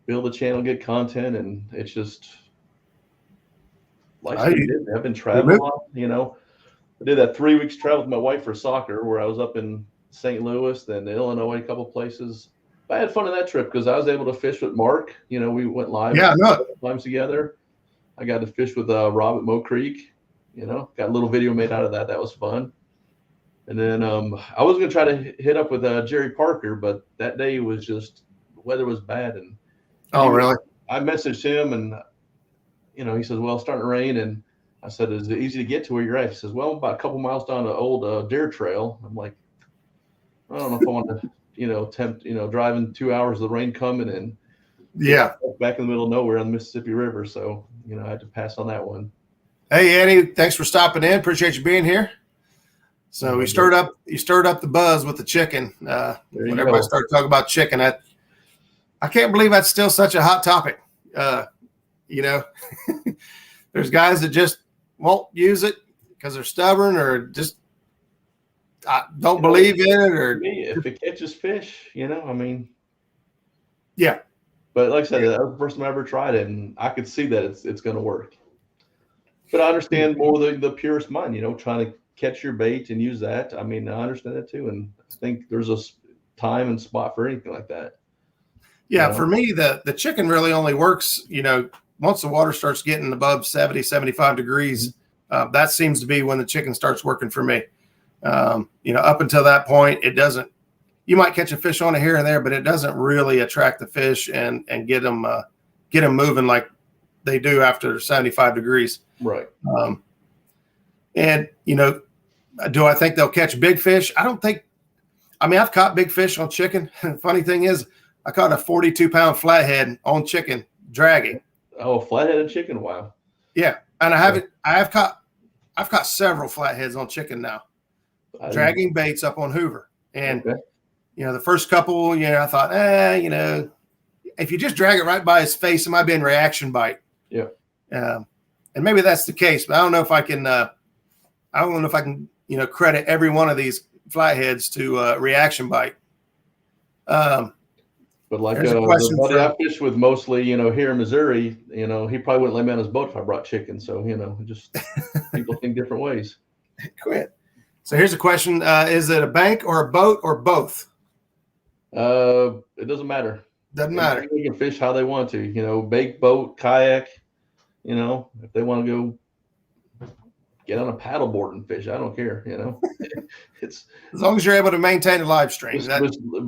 build the channel, get content, and it's just like I've been traveling a lot. I did that 3 weeks travel with my wife for soccer, where I was up in St. Louis, then Illinois, a couple places. I had fun on that trip because I was able to fish with Mark. We went live times together. I got to fish with Rob at Mo Creek. Got a little video made out of that. That was fun. And then I was going to try to hit up with Jerry Parker, but that day was just the weather was bad. And really? I messaged him, and he says, "Well, it's starting to rain." And I said, "Is it easy to get to where you're at?" He says, "Well, about a couple miles down the old Deer Trail." I'm like, I don't know if I want to, attempt, driving 2 hours, the rain coming, and back in the middle of nowhere on the Mississippi River. So, I had to pass on that one. Hey, Eddie, thanks for stopping in. Appreciate you being here. So you stirred up the buzz with the chicken. When everybody started talking about chicken, I can't believe that's still such a hot topic. There's guys that just won't use it because they're stubborn or just don't believe in it. Or if it catches fish, I mean. Yeah. But like I said, that was the first time I ever tried it, and I could see that it's going to work. But I understand more the purest mind, trying to catch your bait and use that. I mean, I understand that too, and I think there's a time and spot for anything like that. Yeah, for me, the chicken really only works, once the water starts getting above 70, 75 degrees. That seems to be when the chicken starts working for me. Up until that point, it doesn't. You might catch a fish on it here and there, but it doesn't really attract the fish and get them moving like they do after 75 degrees. Right. And do I think they'll catch big fish? I don't think. I mean, I've caught big fish on chicken. Funny thing is, I caught a 42-pound flathead on chicken dragging. Oh, flathead and chicken! Wow. Yeah, and I've caught several flatheads on chicken now, dragging baits up on Hoover. And the first couple, I thought, if you just drag it right by his face, it might be a reaction bite. Yeah. And maybe that's the case, but I don't know if I can. Credit every one of these flatheads to reaction bite. But like the buddy I fish with mostly, here in Missouri, he probably wouldn't let me on his boat if I brought chicken. So, just people think different ways. Quit. So here's a question. Is it a bank or a boat or both? It doesn't matter. Doesn't matter. They can fish how they want to, bake, boat, kayak, if they want to go get on a paddleboard and fish, I don't care, it's as long as you're able to maintain a live stream.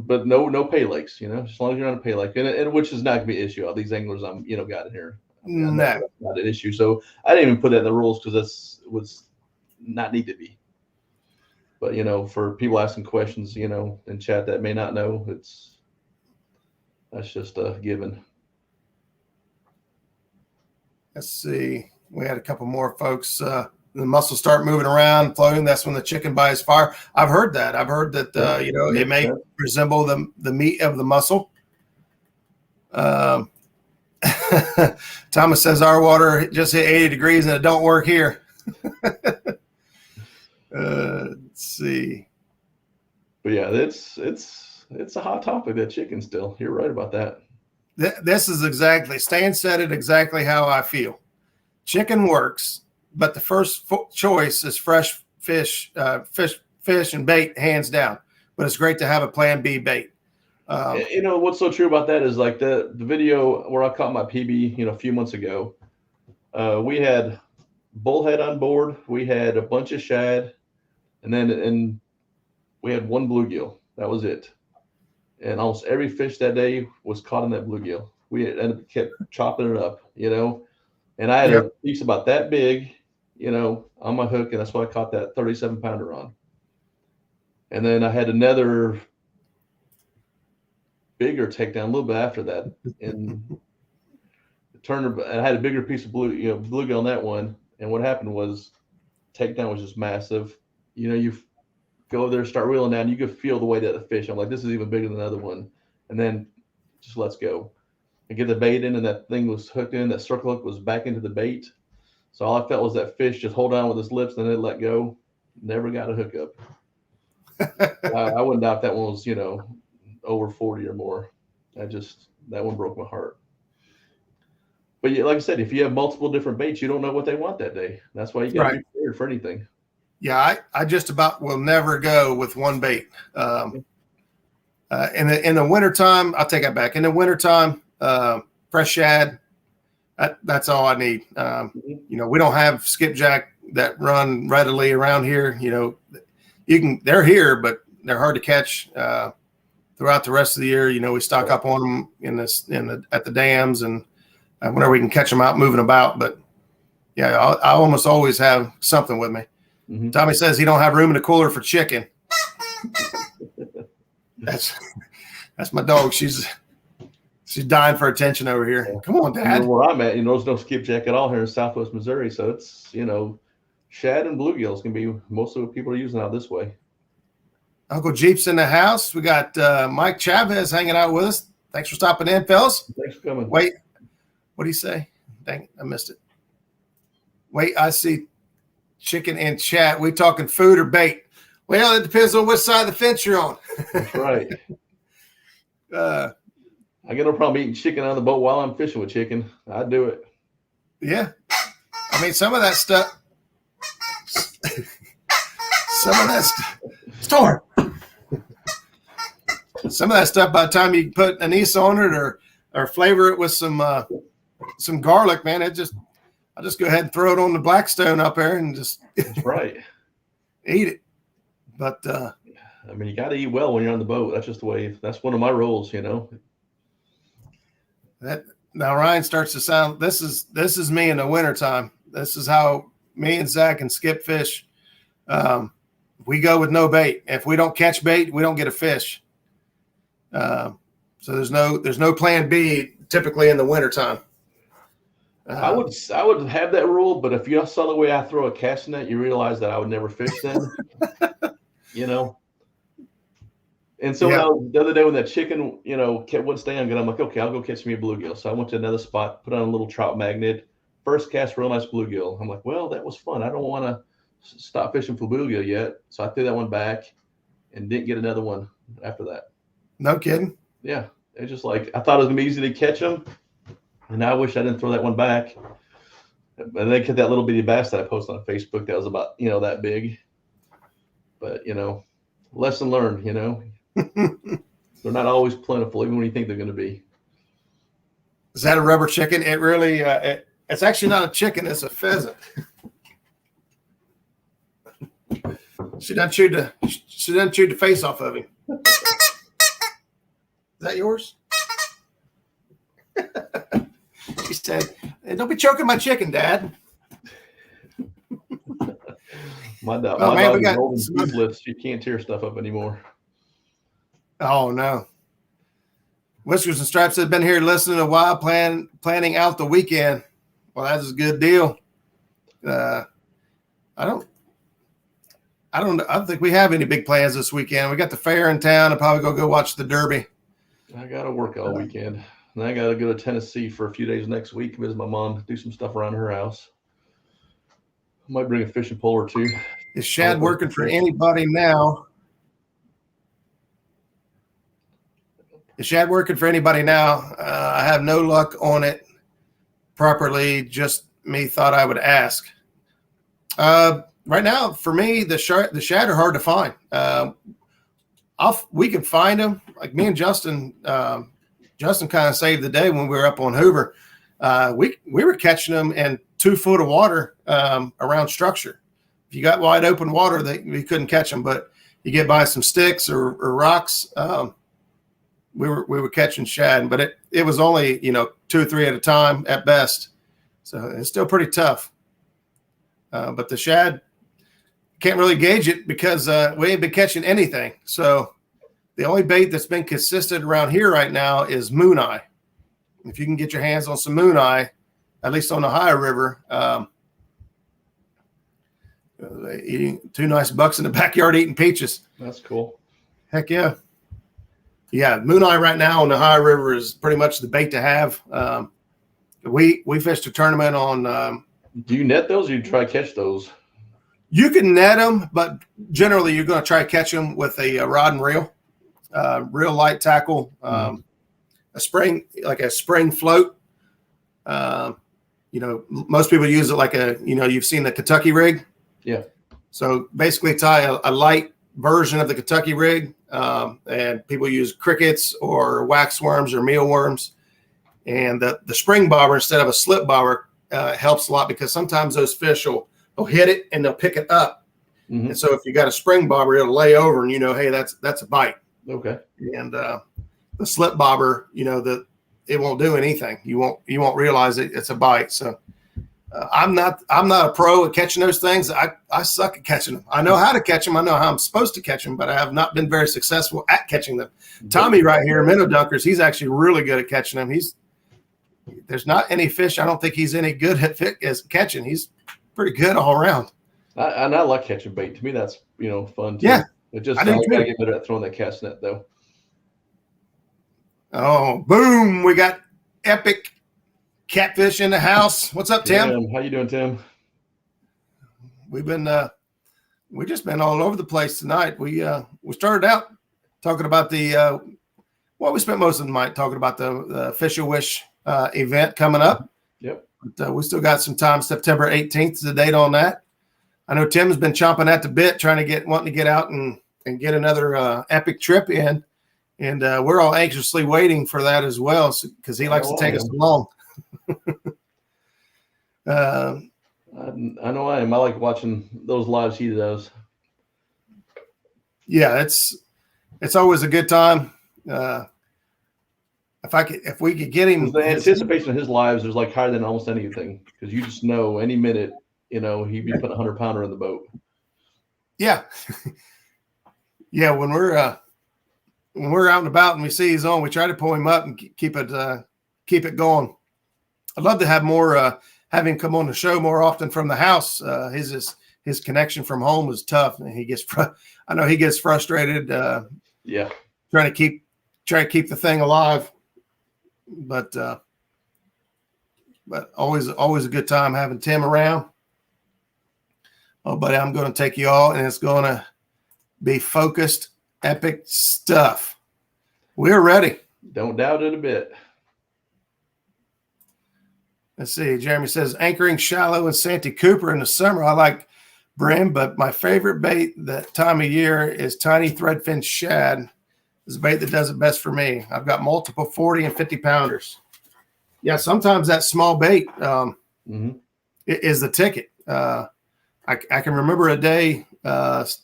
But no pay lakes, as long as you're on a pay lake, and which is not gonna be an issue. All these anglers got in here, not an issue. So I didn't even put that in the rules because that's was not need to be. But for people asking questions, in chat that may not know, that's just a given. Let's see. We had a couple more folks. The mussels start moving around, floating. That's when the chicken buys fire. I've heard that. I've heard that, it may resemble the meat of the mussel. Thomas says our water just hit 80 degrees and it don't work here. Let's see. But yeah, it's a hot topic, that chicken still. You're right about that. This is exactly, Stan said it exactly how I feel. Chicken works, but the first choice is fresh fish, fish and bait, hands down. But it's great to have a plan B bait. You know what's so true about that is like the video where I caught my PB, a few months ago. We had bullhead on board, we had a bunch of shad, and we had one bluegill. That was it. And almost every fish that day was caught in that bluegill. We kept chopping it up, And I had a piece about that big, on my hook, and that's what I caught that 37-pounder on. And then I had another bigger takedown a little bit after that, and I had a bigger piece of bluegill on that one. And what happened was, takedown was just massive. You go over there, start reeling down, you could feel the weight of the fish. I'm like, this is even bigger than the other one. And then just let's go. And get the bait in, and that thing was hooked in. That circle hook was back into the bait. So all I felt was that fish just hold on with his lips, and then it let go. Never got a hookup. I wouldn't doubt that one was, over 40 or more. That one broke my heart. But yeah, like I said, if you have multiple different baits, you don't know what they want that day. That's why you got to be prepared for anything. Yeah, I just about will never go with one bait. In the wintertime, I'll take that back. In the wintertime, fresh shad, that's all I need. We don't have skipjack that run readily around here. They're here, but they're hard to catch throughout the rest of the year. We stock up on them at the dams, and whenever we can catch them out moving about. But yeah, I almost always have something with me. Mm-hmm. Tommy says he don't have room in the cooler for chicken. That's my dog. She's dying for attention over here. Yeah. Come on, Dad. Where I'm at, there's no skipjack at all here in Southwest Missouri. So it's, shad and bluegills can be most of what people are using out this way. Uncle Jeep's in the house. We got Mike Chavez hanging out with us. Thanks for stopping in, fellas. Thanks for coming. Wait, what do you say? Dang, I missed it. Wait, I see chicken in chat. We talking food or bait? Well, it depends on which side of the fence you're on. That's right. I got no problem eating chicken on the boat while I'm fishing with chicken. I do it. Yeah. I mean, some of that stuff. Storm. Some of that stuff, by the time you put anise on it or flavor it with some garlic, man, I'll just go ahead and throw it on the Blackstone up there and just That's right. Eat it. But you got to eat well when you're on the boat. That's just the way. That's one of my rules, That now Ryan starts to sound. This is me in the wintertime. This is how me and Zach and Skip fish. We go with no bait. If we don't catch bait, we don't get a fish. So there's no plan B typically in the wintertime. I would have that rule, but if you saw the way I throw a cast net, you realize that I would never fish then. And so the other day when that chicken, wouldn't stay on good, I'm like, okay, I'll go catch me a bluegill. So I went to another spot, put on a little trout magnet. First cast, real nice bluegill. I'm like, well, that was fun. I don't want to stop fishing for bluegill yet. So I threw that one back and didn't get another one after that. No kidding. Yeah. It's just like, I thought it was going to be easy to catch them. And I wish I didn't throw that one back. And they get that little bitty bass that I posted on Facebook that was about, that big. But, lesson learned, They're not always plentiful, even when you think they're going to be. Is that a rubber chicken? It really, it's actually not a chicken. It's a pheasant. She done chewed the face off of him. Is that yours? He said, hey, don't be choking my chicken, Dad. My dog is old and toothless. She can't tear stuff up anymore. Oh, no. Whiskers and Stripes have been here listening a while, planning out the weekend. Well, that's a good deal. I don't think we have any big plans this weekend. We got the fair in town. I'll probably go watch the Derby. I got to work all weekend. And I got to go to Tennessee for a few days next week, visit my mom, do some stuff around her house. I might bring a fishing pole or two. Is Shad working for anybody now? Is Shad working for anybody now? I have no luck on it properly. Just me thought I would ask. Right now, for me, the Shad are hard to find. We can find them. Like me and Justin, Justin kind of saved the day when we were up on Hoover. We were catching them in 2 foot of water around structure. If you got wide open water, we couldn't catch them. But you get by some sticks or rocks, we were catching shad. But it was only 2 or 3 at a time at best, so it's still pretty tough. But the shad, can't really gauge it because we ain't been catching anything. So the only bait that's been consistent around here right now is moon eye. If you can get your hands on some moon eye, at least on the higher river, eating 2 nice bucks in the backyard eating peaches. That's cool. Heck yeah. Yeah, moon eye right now on the higher river is pretty much the bait to have. We fished a tournament on. Do you net those or you try to catch those? You can net them, but generally you're going to try to catch them with a rod and reel, real light tackle, a spring float. Most people use it like you've seen the Kentucky rig. Yeah. So basically tie a light version of the Kentucky rig, and people use crickets or wax worms or mealworms. And the spring bobber instead of a slip bobber helps a lot because sometimes those fish will hit it and they'll pick it up. Mm-hmm. And so if you got a spring bobber, it'll lay over and hey, that's a bite. Okay. And the slip bobber, it won't do anything. You won't realize it's a bite. So I'm not a pro at catching those things. I suck at catching them. I know how to catch them. I know how I'm supposed to catch them, but I have not been very successful at catching them. Tommy right here, Minnow Dunkers, he's actually really good at catching them. There's not any fish I don't think he's any good at catching. He's pretty good all around. I like catching bait. To me, that's fun too. Yeah, I gotta get better at throwing that cast net though. Oh, boom! We got epic catfish in the house. What's up, Tim? Yeah, how you doing, Tim? We've just been all over the place tonight. We started out talking about we spent most of the night talking about the Fish a Wish event coming up. Yep. But we still got some time. September 18th is the date on that. I know Tim's been chomping at the bit, wanting to get out and get another epic trip in. And we're all anxiously waiting for that as well because he likes to take us along. I know I am. I like watching those lives he does. Yeah, it's always a good time. If we could get him, the anticipation of his lives is like higher than almost anything because you just know any minute, he'd be putting a 100-pounder in the boat. Yeah, yeah. When we're out and about and we see he's on, we try to pull him up and keep it going. I'd love to have more, have him come on the show more often from the house. His connection from home is tough, and I know he gets frustrated. Yeah, trying to keep the thing alive. But always a good time having Tim around. Oh, buddy, I'm going to take you all, and it's going to be focused, epic stuff. We're ready. Don't doubt it a bit. Let's see. Jeremy says, anchoring shallow and Santee Cooper in the summer. I like brim, but my favorite bait that time of year is tiny threadfin shad. It's a bait that does it best for me. I've got multiple 40 and 50 pounders. Yeah, sometimes that small bait is the ticket. I can remember a day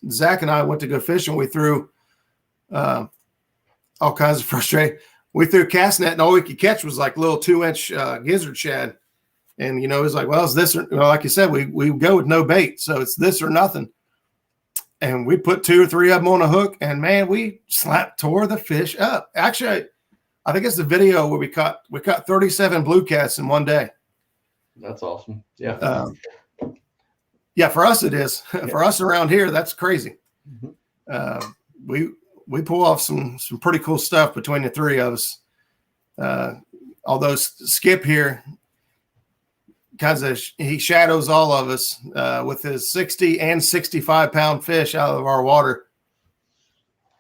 Zach and I went to go fishing. We threw all kinds of frustrating. We threw a cast net, and all we could catch was like little 2-inch gizzard shad. And it was like, well, it's this or like you said, we go with no bait, so it's this or nothing. And we put 2 or 3 of them on a hook, and man, we tore the fish up. Actually, I think it's the video where we caught 37 blue cats in one day. That's awesome. Yeah. Yeah, for us it is. Yeah. For us around here, that's crazy. Mm-hmm. We pull off some pretty cool stuff between the 3 of us. Although Skip here he shadows all of us with his 60 and 65 pound fish out of our water.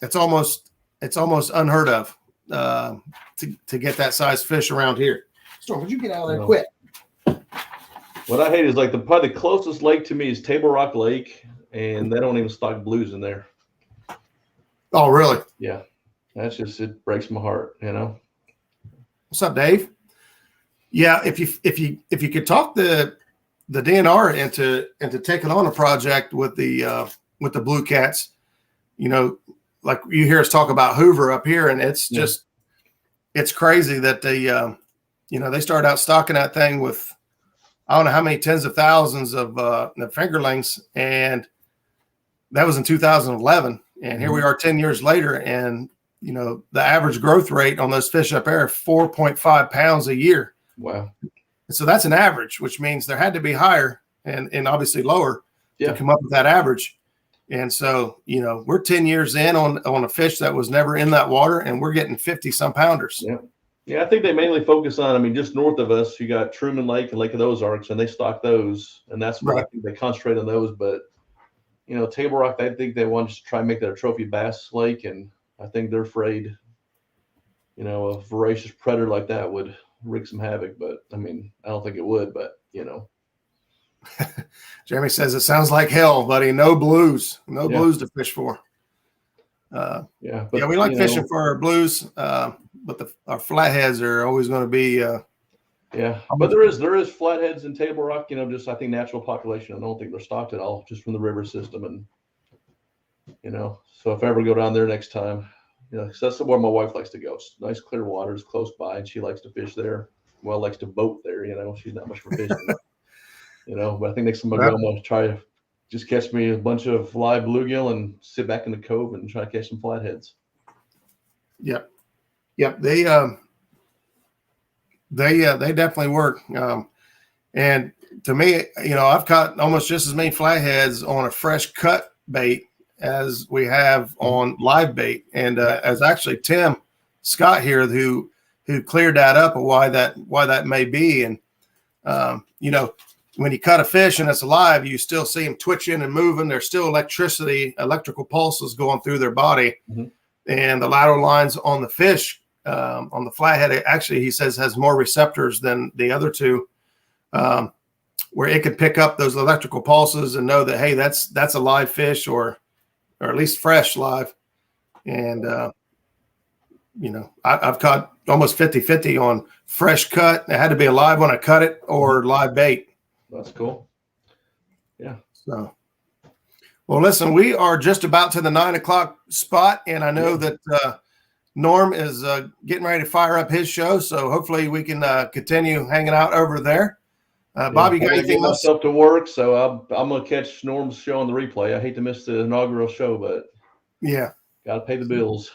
It's almost unheard of to get that size fish around here. Storm, would you get out of there quick? What I hate is like probably the closest lake to me is Table Rock Lake, and they don't even stock blues in there. Oh, really? Yeah, that's just, it breaks my heart, you know. What's up, Dave? Yeah, if you could talk the DNR into taking on a project with the Bluecats, you know, like you hear us talk about Hoover up here, and it's just it's crazy that they they started out stocking that thing with I don't know how many tens of thousands of fingerlings, and that was in 2011, and here we are 10 years later, and you know the average growth rate on those fish up there 4.5 pounds a year. Wow. So that's an average, which means there had to be higher and obviously lower to come up with that average. And so, you know, we're 10 years in on a fish that was never in that water, and we're getting 50 some pounders. Yeah. Yeah. I think they mainly focus on, I mean, just north of us, you got Truman Lake and Lake of the Ozarks, and they stock those. And that's where I think they concentrate on those. But, you know, Table Rock, I think they want to try and make that a trophy bass lake. And I think they're afraid, you know, a voracious predator like that would wreak some havoc. But I mean, I don't think it would, but you know. Jeremy says it sounds like hell, buddy. No blues blues to fish for. But we like fishing for our blues, but our flatheads are always going to be. But there is flatheads in Table Rock. You know, just I think natural population. I don't think they're stocked at all, just from the river system, and you know. So if I ever go down there next time, you know, 'cause that's where my wife likes to go. It's nice clear waters close by, and she likes to fish there. Well, likes to boat there. You know, she's not much for fishing. You know, but I think next time I go, I'm going to try to just catch me a bunch of live bluegill and sit back in the cove and try to catch some flatheads. Yep. They definitely work. And to me, you know, I've caught almost just as many flatheads on a fresh cut bait as we have on live bait. And as actually Tim Scott here, who cleared that up of why that may be. And you know, when you cut a fish and it's alive, you still see them twitching and moving. There's still electrical pulses going through their body. And the lateral lines on the fish, on the flathead, actually, he says has more receptors than the other two, where it could pick up those electrical pulses and know that, hey, that's a live fish or at least fresh live. And, you know, I've caught almost 50-50 on fresh cut. It had to be alive when I cut it or live bait. That's cool. Yeah. So, well, listen, we are just about to the 9 o'clock spot, and I know that Norm is getting ready to fire up his show, so hopefully we can continue hanging out over there. Bob, you got anything else? Myself to work, so I'm going to catch Norm's show on the replay. I hate to miss the inaugural show, but got to pay the bills.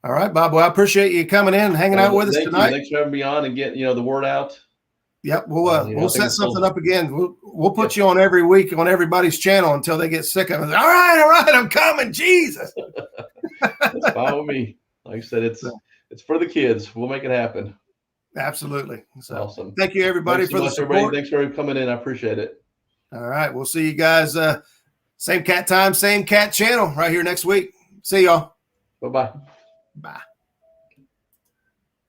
All right, Bob. Well, I appreciate you coming in and hanging out with us tonight. Thanks for having me on and getting the word out. Yep, we'll set something up again. We'll put you on every week on everybody's channel until they get sick of it. All right, I'm coming. Jesus. That's fine with me. Like I said, it's for the kids. We'll make it happen. Absolutely. So, awesome. Thank you, everybody, for the support. Everybody. Thanks for coming in. I appreciate it. All right, we'll see you guys. Same cat time, same cat channel right here next week. See y'all. Bye-bye. Bye.